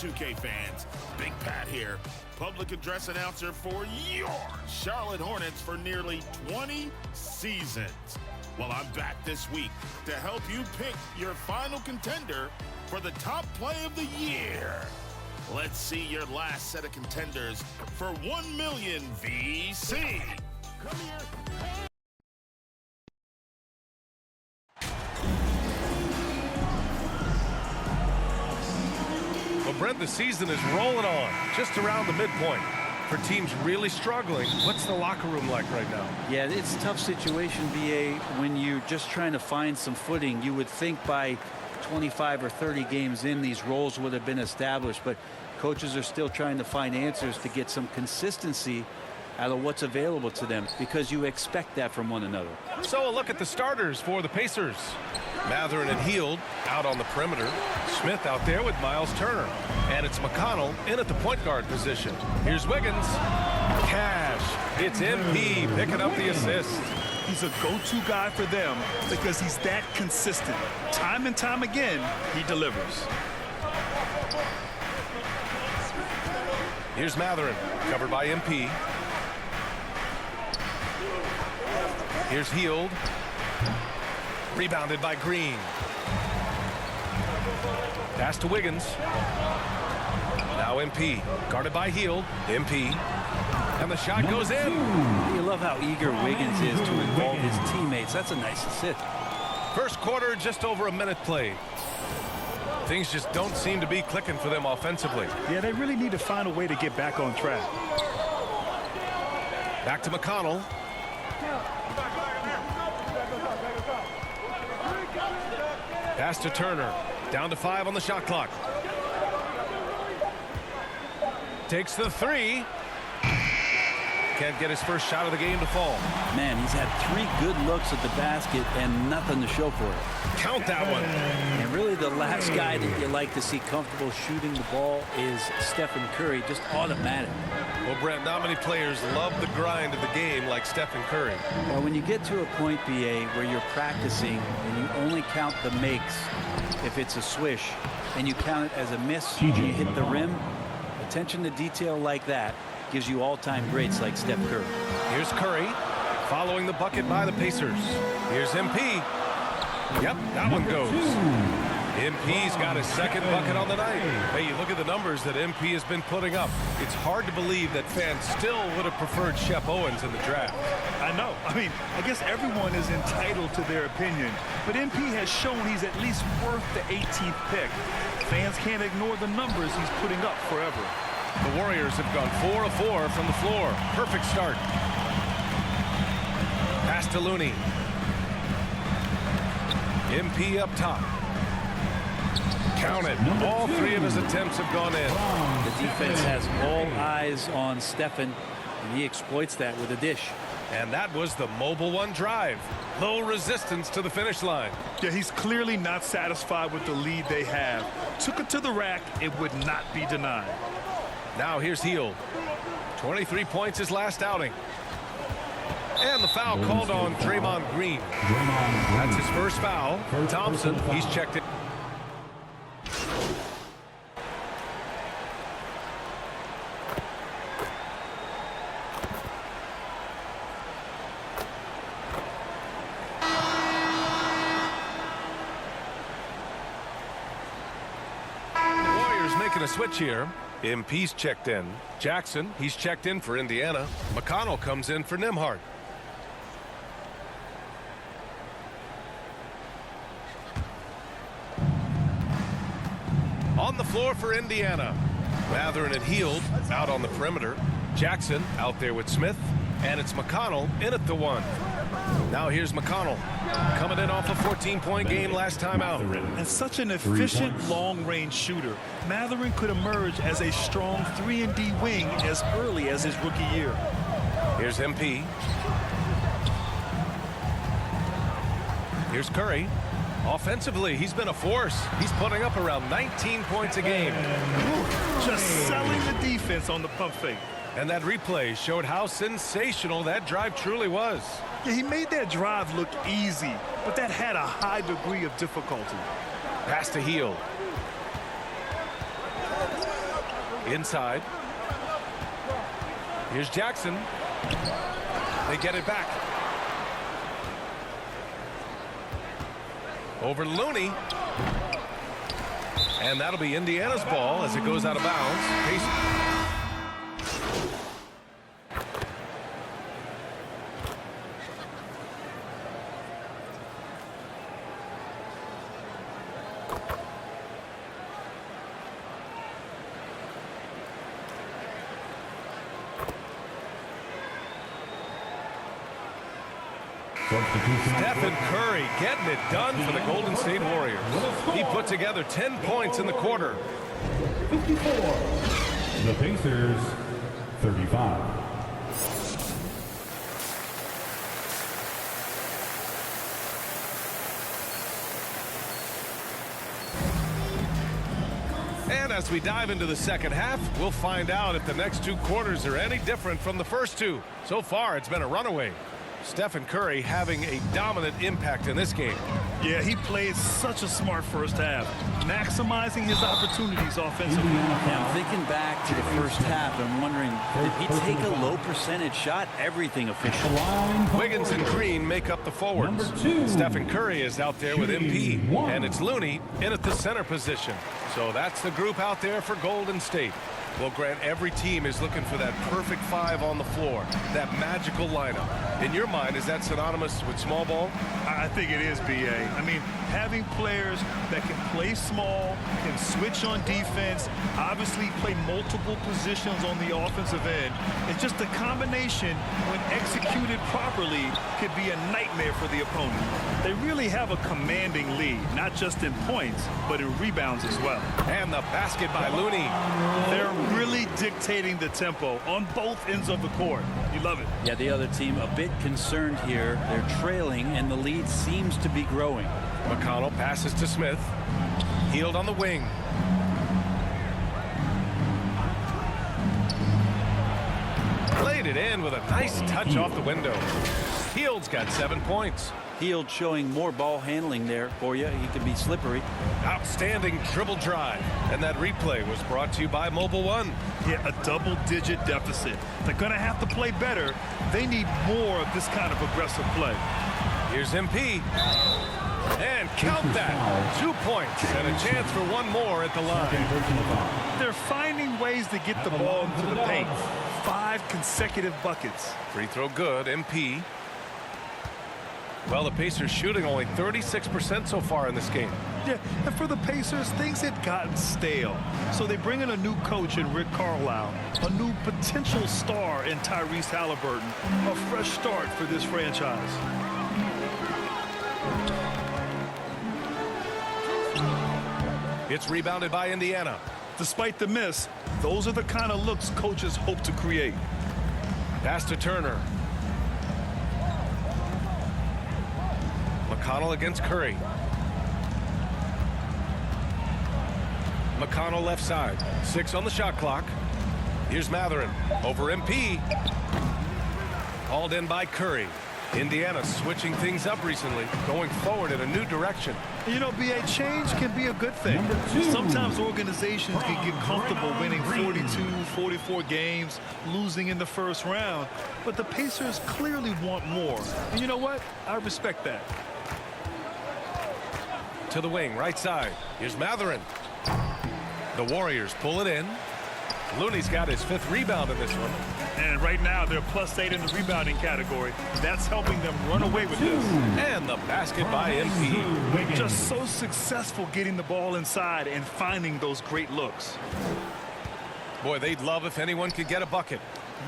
NBA2K fans, Big Pat here, public address announcer for your Charlotte Hornets for nearly 20 seasons. Well, I'm back this week to help you pick your final contender for the top play of the year. Let's see your last set of contenders for 1 million VC. Come here. Well, Brent, the season is rolling on, just around the midpoint. For teams really struggling, what's the locker room like right now? Yeah, it's a tough situation, BA, when you're just trying to find some footing. You would think by 25 or 30 games in, these roles would have been established, but coaches are still trying to find answers to get some consistency out of what's available to them, because you expect that from one another. So a look at the starters for the Pacers. Mathurin and Hield out on the perimeter. Smith out there with Miles Turner. And it's McConnell in at the point guard position. Here's Wiggins. Cash. It's MP picking up the assist. He's a go-to guy for them because he's that consistent. Time and time again, he delivers. Here's Mathurin, covered by MP. Here's Hield. Rebounded by Green. Pass to Wiggins. Now MP, guarded by Hield. MP. And the shot goes in. You love how eager Wiggins is to involve his teammates. That's a nice assist. First quarter, just over a minute played. Things just don't seem to be clicking for them offensively. Yeah, they really need to find a way to get back on track. Back to McConnell. Pass to Turner. Down to 5 on the shot clock. Takes the 3. Can't get his first shot of the game to fall. Man, he's had 3 good looks at the basket and nothing to show for it. Count that one. And really the last guy that you like to see comfortable shooting the ball is Stephen Curry, just automatic. Well, Brent, not many players love the grind of the game like Stephen Curry. Well, when you get to a point, BA, where you're practicing and you only count the makes if it's a swish, and you count it as a miss when you hit the rim, attention to detail like that gives you all-time greats like Steph Curry. Here's Curry, following the bucket by the Pacers. Here's MP. Yep, that one goes. MP's got his second bucket on the night. Hey, you look at the numbers that MP has been putting up. It's hard to believe that fans still would have preferred Shep Owens in the draft. I know. I mean, I guess everyone is entitled to their opinion, but MP has shown he's at least worth the 18th pick. Fans can't ignore the numbers he's putting up forever. The Warriors have gone 4 of 4 from the floor. Perfect start. Pass to Looney. MP up top. Count it. All 3 of his attempts have gone in. The defense has all eyes on Stephen, and he exploits that with a dish. And that was the mobile one drive. Low resistance to the finish line. Yeah, he's clearly not satisfied with the lead they have. Took it to the rack. It would not be denied. Now here's Hield. 23 points his last outing. And the foul called on Draymond Green. That's his first foul. Thompson, he's checked in. Warriors making a switch here. MP's checked in. Jackson, he's checked in for Indiana. McConnell comes in for Nembhard. On the floor for Indiana. Mathurin and Hield out on the perimeter. Jackson out there with Smith. And it's McConnell in at the 1. Now here's McConnell. Coming in off a 14-point game last time out. And such an efficient long-range shooter. Mathurin could emerge as a strong 3-and-D wing as early as his rookie year. Here's MP. Here's Curry. Offensively, he's been a force. He's putting up around 19 points a game. Just selling the defense on the pump fake. And that replay showed how sensational that drive truly was. Yeah, he made that drive look easy, but that had a high degree of difficulty. Pass to Hield. Inside. Here's Jackson. They get it back. Over Looney. And that'll be Indiana's ball as it goes out of bounds. Stephen Curry getting it done for the Golden State Warriors. He put together 10 points in the quarter. 54. The Pacers, 35. And as we dive into the second half, we'll find out if the next two quarters are any different from the first two. So far, it's been a runaway. Stephen Curry having a dominant impact in this game. Yeah, he played such a smart first half, maximizing his opportunities offensively. Yeah, I'm thinking back to the first half. I'm wondering, did he take a low percentage shot? Everything official. Wiggins and Green make up the forwards. Stephen Curry is out there with MP, and it's Looney in at the center position. So that's the group out there for Golden State. Well, Grant, every team is looking for that perfect five on the floor, that magical lineup. In your mind, is that synonymous with small ball? I think it is, B.A. I mean, having players that can play small, can switch on defense, obviously play multiple positions on the offensive end. It's just a combination, when executed properly, could be a nightmare for the opponent. They really have a commanding lead, not just in points, but in rebounds as well. And the basket by Looney. They're really dictating the tempo on both ends of the court. You love it. Yeah, the other team a bit concerned here. They're trailing, and the lead seems to be growing. McConnell passes to Smith. Hield on the wing. Laid it in with a nice touch off the window. Hield's got 7 points. Hield showing more ball handling there for you. He can be slippery. Outstanding dribble drive. And that replay was brought to you by Mobile One. Yeah, a double-digit deficit. They're going to have to play better. They need more of this kind of aggressive play. Here's MP. And count that. 2 points and a chance for one more at the line. They're finding ways to get the ball into the paint. 5 consecutive buckets. Free throw good. MP. Well, the Pacers shooting only 36% so far in this game. Yeah, and for the Pacers, things had gotten stale. So they bring in a new coach in Rick Carlisle, a new potential star in Tyrese Halliburton, a fresh start for this franchise. It's rebounded by Indiana. Despite the miss, those are the kind of looks coaches hope to create. Pass to Turner. McConnell against Curry. McConnell left side. 6 on the shot clock. Here's Matherin. Over MP. Hauled in by Curry. Indiana switching things up recently, going forward in a new direction. You know, B.A., change can be a good thing. Sometimes organizations can get comfortable winning 42, 44 games, losing in the first round. But the Pacers clearly want more. And you know what? I respect that. To the wing, right side. Here's Matherin. The Warriors pull it in. Looney's got his 5th rebound in this one. And right now, they're +8 in the rebounding category. That's helping them run away with this. And the basket by MP. Just so successful getting the ball inside and finding those great looks. Boy, they'd love if anyone could get a bucket.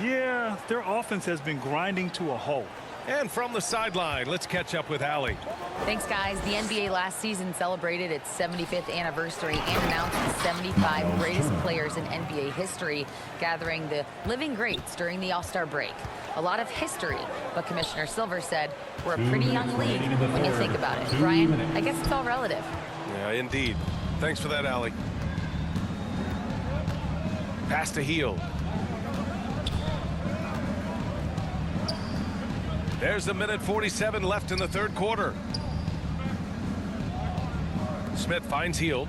Yeah, their offense has been grinding to a halt. And from the sideline, let's catch up with Allie. Thanks, guys. The NBA last season celebrated its 75th anniversary and announced the 75 greatest players in NBA history, gathering the living greats during the All-Star break. A lot of history, but Commissioner Silver said we're a pretty young league when you think about it. Brian, I guess it's all relative. Yeah, indeed. Thanks for that, Allie. Pass to Hield. There's a minute 47 left in the third quarter. Smith finds Hield.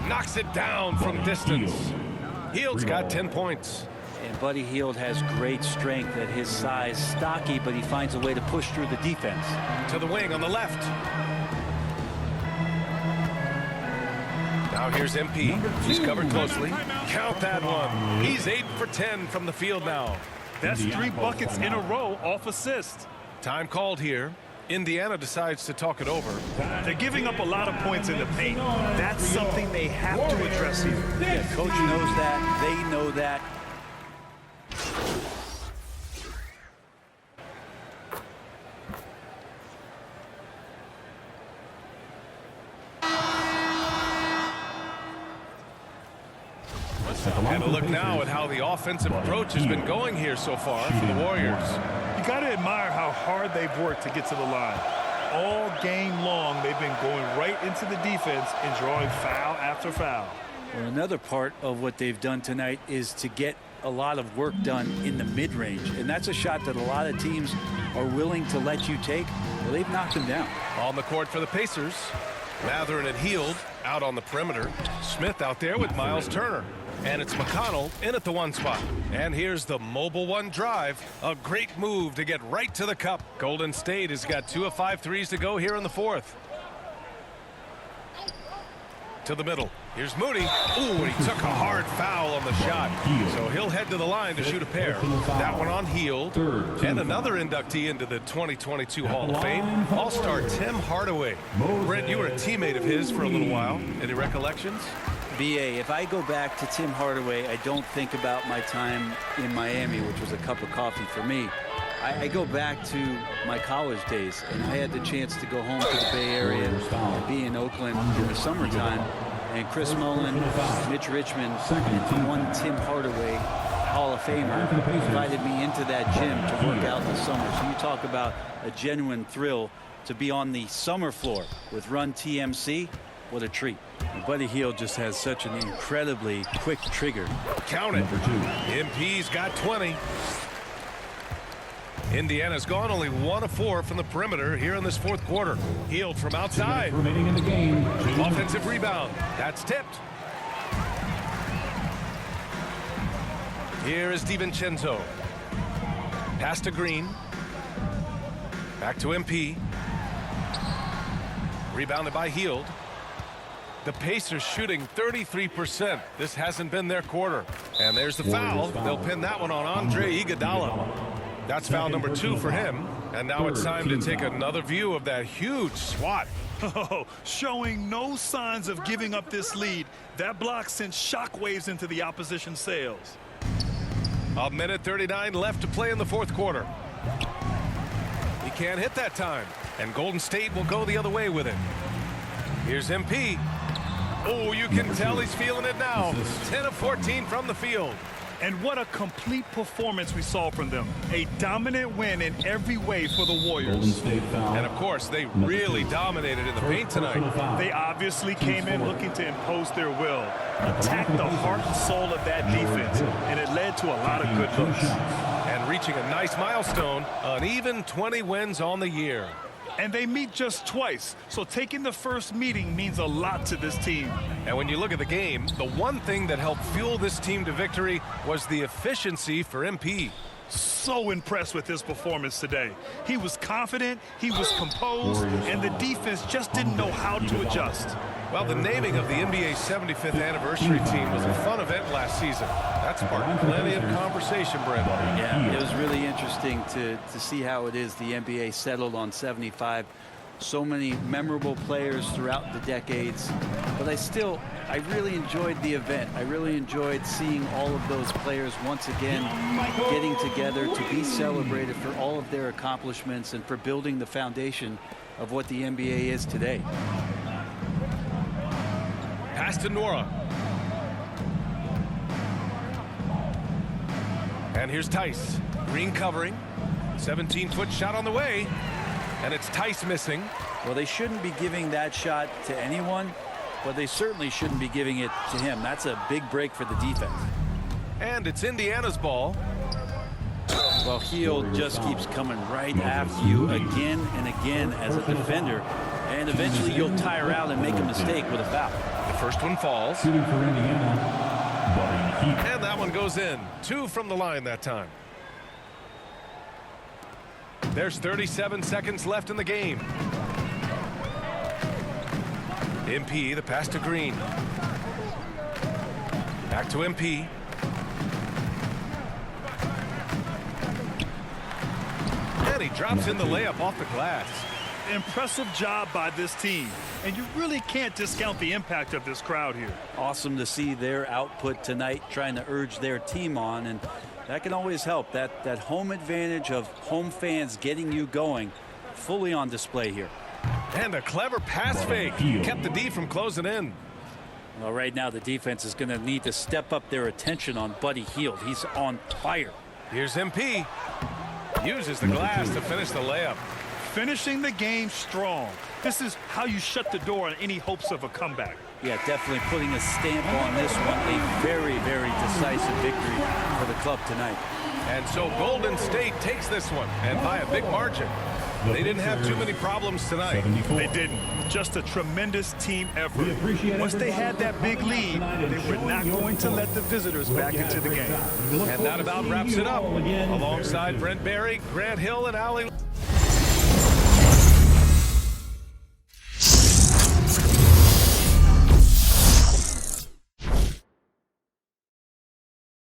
Knocks it down from distance. Hield's got 10 points. And Buddy Hield has great strength at his size, stocky, but he finds a way to push through the defense. To the wing on the left. Now here's MP. He's covered closely. Count that one. He's 8 for 10 from the field now. That's 3 buckets in a row off assist. Time called here. Indiana decides to talk it over. They're giving up a lot of points in the paint. That's something they have to address here. Yeah, coach knows that. They know that. And a look now at how the offensive approach has been going here so far for the Warriors. You got to admire how hard they've worked to get to the line. All game long, they've been going right into the defense and drawing foul after foul. Well, another part of what they've done tonight is to get a lot of work done in the mid-range. And that's a shot that a lot of teams are willing to let you take. Well, they've knocked them down. On the court for the Pacers. Matherin and Hield out on the perimeter. Smith out there with Miles Turner. And it's McConnell in at the 1 spot. And here's the mobile 1 drive. A great move to get right to the cup. Golden State has got 2 of 5 threes to go here in the 4th. To the middle. Here's Moody. Ooh, he took a hard foul on the shot. So he'll head to the line to shoot a pair. That one on Hield. And another inductee into the 2022 Hall of Fame, All-Star Tim Hardaway. Brent, you were a teammate of his for a little while. Any recollections? BA, if I go back to Tim Hardaway, I don't think about my time in Miami, which was a cup of coffee for me. I go back to my college days, and I had the chance to go home to the Bay Area and be in Oakland in the summertime. And Chris Mullin, Mitch Richmond, and one Tim Hardaway Hall of Famer invited me into that gym to work out in the summer. So you talk about a genuine thrill to be on the summer floor with Run TMC. What a treat. And Buddy Hield just has such an incredibly quick trigger. Count it. MP's got 20. Indiana's gone only 1 of 4 from the perimeter here in this 4th quarter. Hield from outside. Remaining in the game. Offensive rebound. That's tipped. Here is DiVincenzo. Pass to Green. Back to MP. Rebounded by Hield. The Pacers shooting 33%. This hasn't been their quarter. And there's the foul. They'll pin that one on Andre Iguodala. That's foul number 2 for him. And now it's time to take another view of that huge swat. Oh, showing no signs of giving up this lead. That block sent shockwaves into the opposition sails. 1:39 left to play in the 4th quarter. He can't hit that time. And Golden State will go the other way with it. Here's MP. Oh, you can tell he's feeling it now. 10 of 14 from the field. And what a complete performance we saw from them. A dominant win in every way for the Warriors. And, of course, they really dominated in the paint tonight. They obviously came in looking to impose their will, attack the heart and soul of that defense, and it led to a lot of good looks. And reaching a nice milestone, an even 20 wins on the year. And they meet just twice, so taking the first meeting means a lot to this team. And when you look at the game, the one thing that helped fuel this team to victory was the efficiency for MP. So impressed with his performance today. He was confident, he was composed, and the defense just didn't know how to adjust. Well, the naming of the NBA's 75th anniversary team was a fun event last season. That sparked plenty of conversation, Brent. Yeah, it was really interesting to see how it is the NBA settled on 75. So many memorable players throughout the decades. But I really enjoyed the event. I really enjoyed seeing all of those players once again getting together to be celebrated for all of their accomplishments and for building the foundation of what the NBA is today. Pass to Nora. And here's Tice. Green covering. 17-foot shot on the way. And it's Tice missing. Well, they shouldn't be giving that shot to anyone, but they certainly shouldn't be giving it to him. That's a big break for the defense. And it's Indiana's ball. Well, Hield just keeps coming right after you again and again as a defender. And eventually you'll tire out and make a mistake with a foul. The first one falls. Shooting for Indiana, Buddy And that one goes in. 2 from the line that time. There's 37 seconds left in the game. MP, the pass to Green. Back to MP. And he drops in the layup off the glass. Impressive job by this team, and you really can't discount the impact of this crowd here. Awesome to see their output tonight, trying to urge their team on, and that can always help. That home advantage of home fans getting you going, fully on display here. And a clever pass fake kept the D from closing in. Well, right now the defense is going to need to step up their attention on Buddy Hield. He's on fire. Here's MP. Uses the glass to finish the layup. Finishing the game strong. This is how you shut the door on any hopes of a comeback. Yeah, definitely putting a stamp on this one. A very, very decisive victory for the club tonight. And so Golden State takes this one, and by a big margin. They didn't have too many problems tonight. They didn't. Just a tremendous team effort. Once they had that big lead, they were not going to let the visitors back into the game. And that about wraps it up. Alongside Brent Barry, Grant Hill, and Allie.